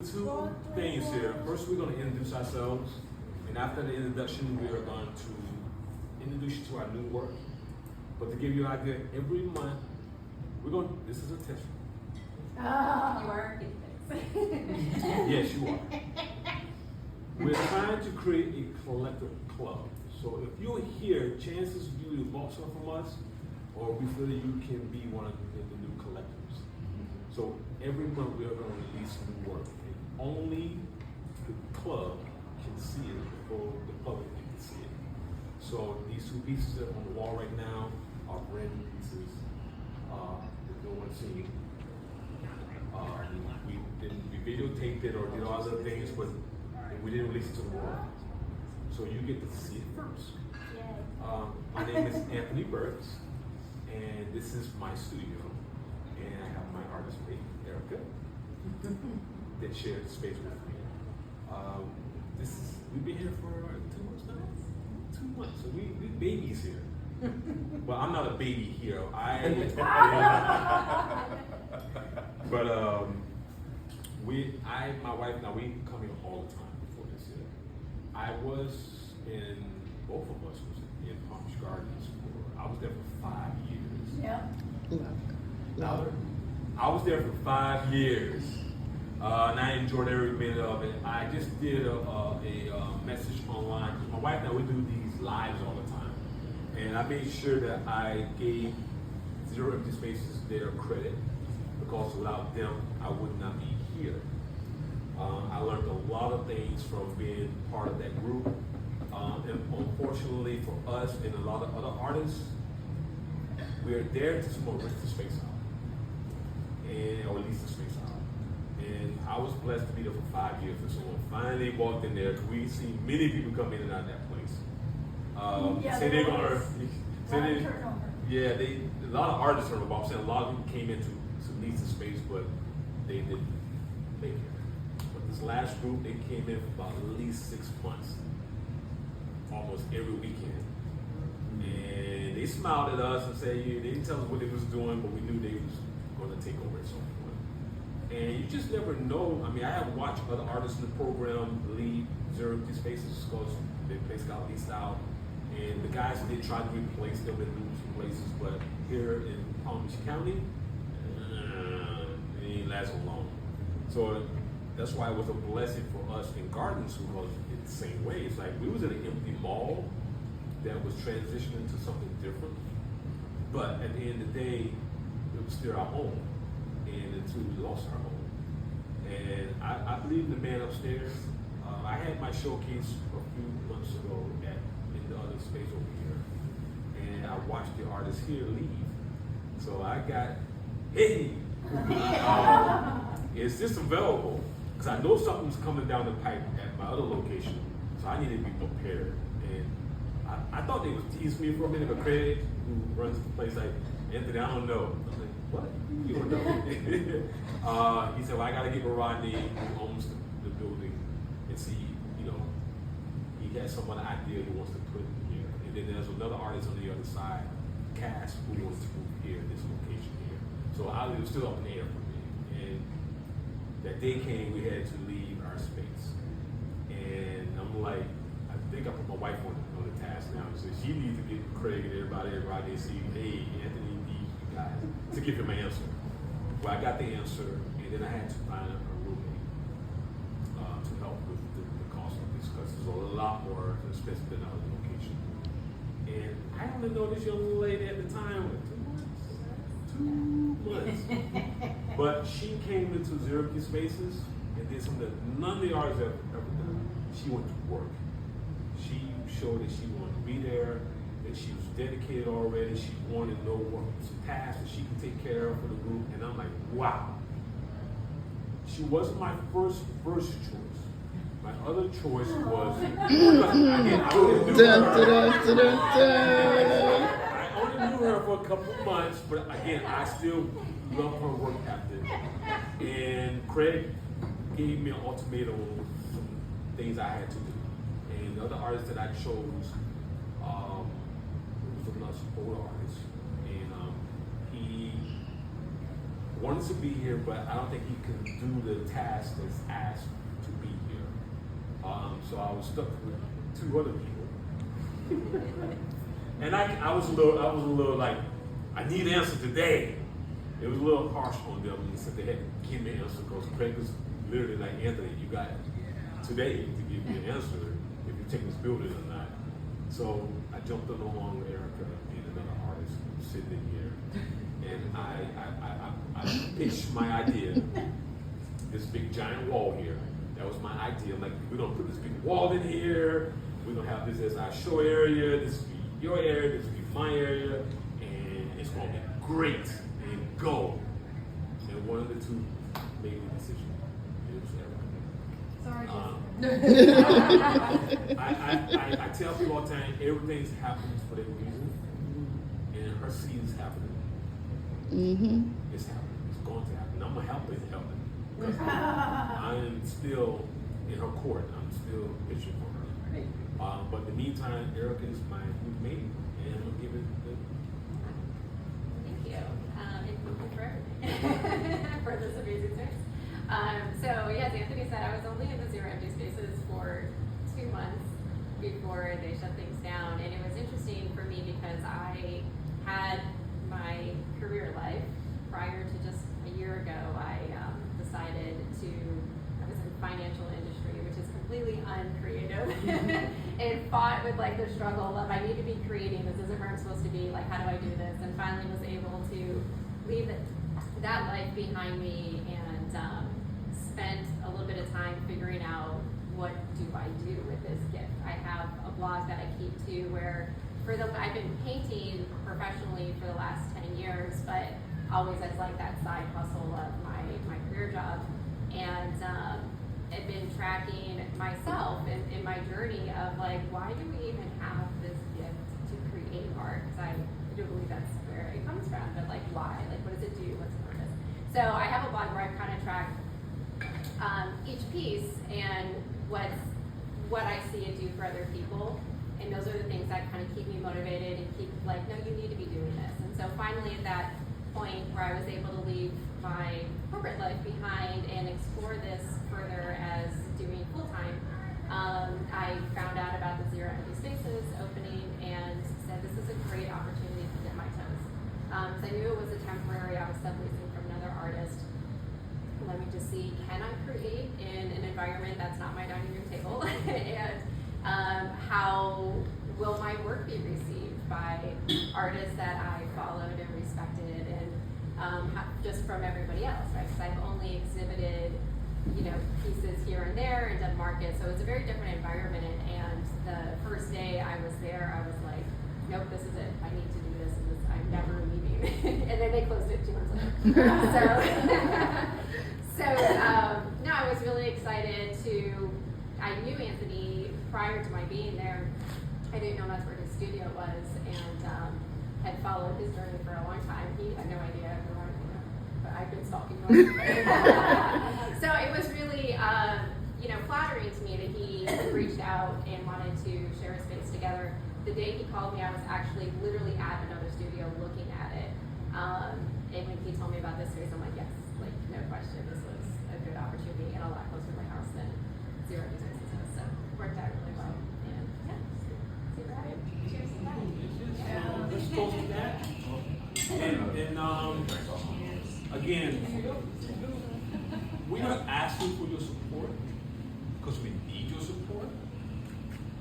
Two things here. First, we're going to introduce ourselves, and after the introduction, we are going to introduce you to our new work. But to give you an idea, every month, this is a test. You are getting this. Yes, you are. We're trying to create a collective club. So if you're here, chances you bought something from us, or we feel that you can be one of the new collectors. So every month we are going to release new work. And only the club can see it before the public can see it. So these two pieces that are on the wall right now are brand new pieces that no one's seen. We videotaped it or did all other things, but we didn't release it to the world. So you get to see it first. My name is Anthony Burks, and this is my studio. And I have my artist mate, Erica, that shared space with me. We've been here for 2 months now? 2 months, so we babies here. Well, I'm not a baby here. My wife, now we come here all the time before this year. Both of us was in Palm Beach Gardens I was there for 5 years. Yeah. I was there for 5 years. And I enjoyed every minute of it. I just did a message online. My wife and I, we do these lives all the time. And I made sure that I gave Zero Empty Spaces their credit, because without them, I would not be here. I learned a lot of things from being part of that group. And unfortunately for us and a lot of other artists, we're there to rent the space out, or lease the space out. And I was blessed to be there for 5 years. And someone finally walked in there. We see many people come in and out of that place. Say they're gonna. A lot of artists turnover. I'm saying a lot of people came in to lease the space, but they didn't make it. But this last group, they came in for about at least 6 months, almost every weekend. And they smiled at us and said, they didn't tell us what they was doing, but we knew they was going to take over at some point. And you just never know. I mean, I have watched other artists in the program leave Zero Empty Spaces because their place got leased out. And the guys did try to replace them in new places, but here in Palm Beach County, it ain't last long. So that's why it was a blessing for us in Gardens, who was in the same way. It's like we was in an empty mall that was transitioning to something different, but at the end of the day, it was still our home, and until we lost our home. And I believe in the man upstairs. I had my showcase a few months ago in the other space over here, and I watched the artists here leave. So I got, hey, is this available? Because I know something's coming down the pipe at my other location, so I need to be prepared. And I thought they would tease me for a minute, but Craig, who runs the place, like, Anthony, I don't know. I'm like, what? You don't know? He said, well, I got to get with Rodney, who owns the building, and see, he has some other idea he wants to put in here. And then there's another artist on the other side, Cass, who wants to move here, this location here. So it was still up in the air for me. And that day came, we had to leave our space. And I'm like, I think I put my wife on the task now. So she needs to get Craig and everybody and see, hey, Anthony needs you guys to give him an answer. Well, I got the answer, and then I had to find a roommate to help with the cost of this, because it's a lot more expensive than our location. And I only know this young lady at the time, 2 months. But she came into Zero Empty Spaces and did something that none of the artists have ever done. She went to work. She showed that she wanted to be there, that she was dedicated already. She wanted to know what was tasks that she could take care of for the group. And I'm like, wow. She wasn't my first choice. My other choice was, again, I only knew her for a couple of months, but again, I still love her work ethic. And Craig gave me an ultimatum on some things I had to do. And the other artist that I chose was another older artist, and he wanted to be here, but I don't think he can do the task that's asked to be here. So I was stuck with 2 other people. And I was a little like, I need an answer today. It was a little harsh on them. They said they had to give me an answer because Craig was literally like, Anthony, you got today to give me an answer if you take this building or not. So I jumped along with Erica and another artist sitting in here, and I pitched my idea. This big giant wall here. That was my idea. I'm like, we're gonna put this big wall in here. We're gonna have this as our show area. This will be your area. This will be my area, and it's gonna be great. And go. And one of the 2 made the decision. It was Erica. I tell people all the time, everything's happening for their reason, and her seed is happening. It's happening. It's going to happen. I'm gonna help it happen. I am still in her court. I'm still pitching for her. But in the meantime, Erica is my new maid, and I'm gonna give it the. Thank you. And thank you for everything. For this amazing service. So yes, Anthony said I was only in the Zero Empty Spaces for 2 months before they shut things down, and it was interesting for me because I had my career life prior to just a year ago. I decided to. I was in the financial industry, which is completely uncreative, and fought with like the struggle of I need to be creating. This isn't where I'm supposed to be. Like, how do I do this? And finally was able to leave that life behind me and spent a little bit of time figuring out what do I do with this gift. I have a blog that I keep to where I've been painting professionally for the last 10 years, but always as like that side hustle of my career job. And I've been tracking myself in my journey of like, why do we even have this gift to create art? Because I do believe that's where it comes from, but like why? Like what does it do? What's the purpose? So I have a blog where I kind of track each piece and what I see it do for other people. And those are the things that kind of keep me motivated and keep like, no, you need to be doing this. And so finally at that point where I was able to leave my corporate life behind and explore this further as doing full-time, I found out about the Zero Empty Spaces opening and said this is a great opportunity to dip my toes. So I knew it was a temporary, I was subleasing from another artist. Let me just see, can I create in an environment that's not my dining room table? And how will my work be received by artists that I followed and respected and just from everybody else, right? Because I've only exhibited, pieces here and there and done markets, so it's a very different environment. And the first day I was there, I was like, nope, this is it. I need to do this, and I'm never leaving. And then they closed it 2 months later. No, I was really excited I knew Anthony prior to my being there. I didn't know that's where his studio was, and had followed his journey for a long time. He had no idea who I was, but I've been stalking him. So it was really, flattering to me that he reached out and wanted to share a space together. The day he called me, I was actually literally at another studio looking at it. And when he told me about this space, I'm like, yes, like no question, this was a good opportunity and a lot closer to my house than Zero Empty Spaces was. So it worked out really well. And yeah, super happy. Cheers to that. Let's go to that. And again, we're not asking for your support because we need your support.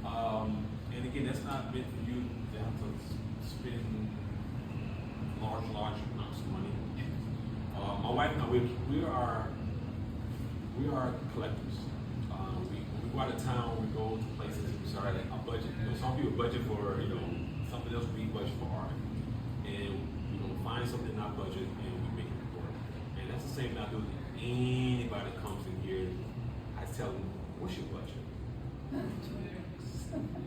And again, that's not meant for you to have to spend large amounts of money. My wife and I, we are collectors. We go out of town, we go to places, we start at a budget. Some people budget for, something else, we budget for art. And we find something in our budget and we make it work. And that's the same thing I do with anybody that comes in here. I tell them, what's your budget?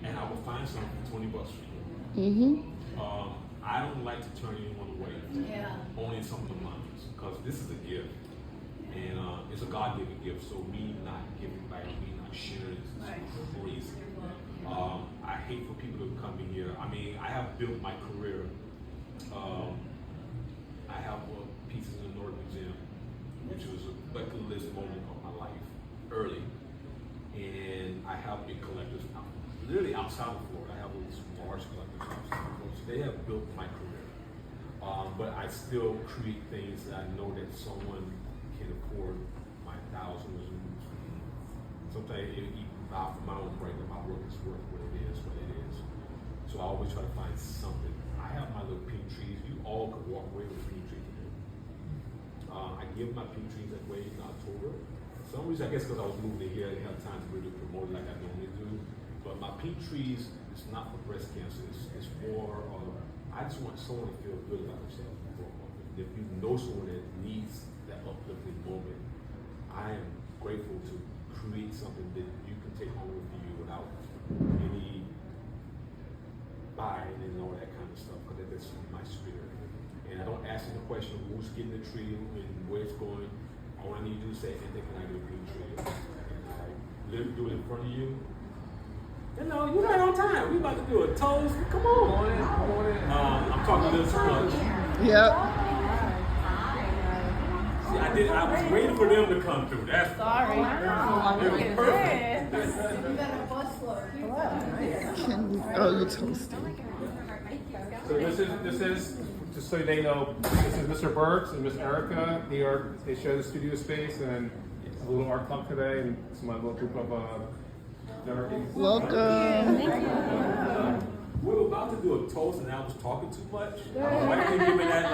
And I will find something for $20 for you. I don't like to turn anyone away. Only some of the months, because this is a gift. And it's a God-given gift, so me not giving back, me not sharing is crazy. I hate for people to come in here. I mean, I have built my career. I have pieces in the Northern Museum. early, and I have big collectors literally outside of Florida. I have these large collectors outside of Florida. So they have built my career. But I still create things that I know that someone can afford my thousands. And sometimes even out for my own brain, that my work is worth what it is. So I always try to find something. I have my little pink trees. You all could walk away with a pink tree today. I give my pink trees away in October. For some reason, I guess because I was moving here, I didn't have time to really promote it like I normally do. But my pink trees is not for breast cancer. It's more of, I just want someone to feel good about themselves. If you know someone that needs that uplifting moment, I am grateful to create something that you can take home with you without any buying and all that kind of stuff, because that's my spirit. And I don't ask any question of who's getting the tree and where it's going. All I need to do is say, Anthony, can I get a green tree? And I literally do it in front of you. Hello, you're right on time. We about to do a toast. Come on. I'm talking a little too much. Yep. See, I was waiting for them to come through. That's Sorry. it was perfect. Oh, you're toasting. So this is just so they know, this is Mr. Burks and Miss Erica. They share the studio space and a little art club today, and it's my little group of Welcome. We were about to do a toast, and I was talking too much. My wife didn't give me that,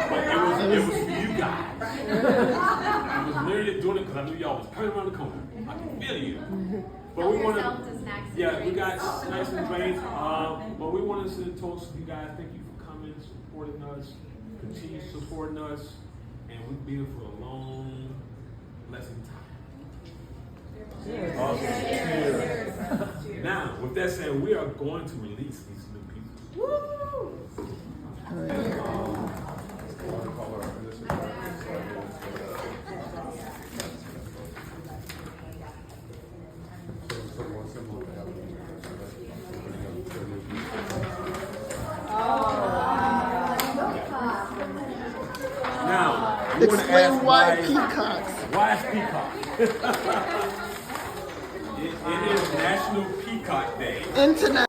but it was for you guys. I was literally doing it because I knew y'all was coming around the corner. I can feel you. But we want we got snacks and drinks. But we wanted to toast you guys. Thank you for coming, supporting us, continue supporting us, and we'll be here for a long, blessing time. Okay. Now, with that said, we are going to release these new people. Woo! Now, you want to Explain ask why peacocks. Why peacock? It is National Peacock Day. International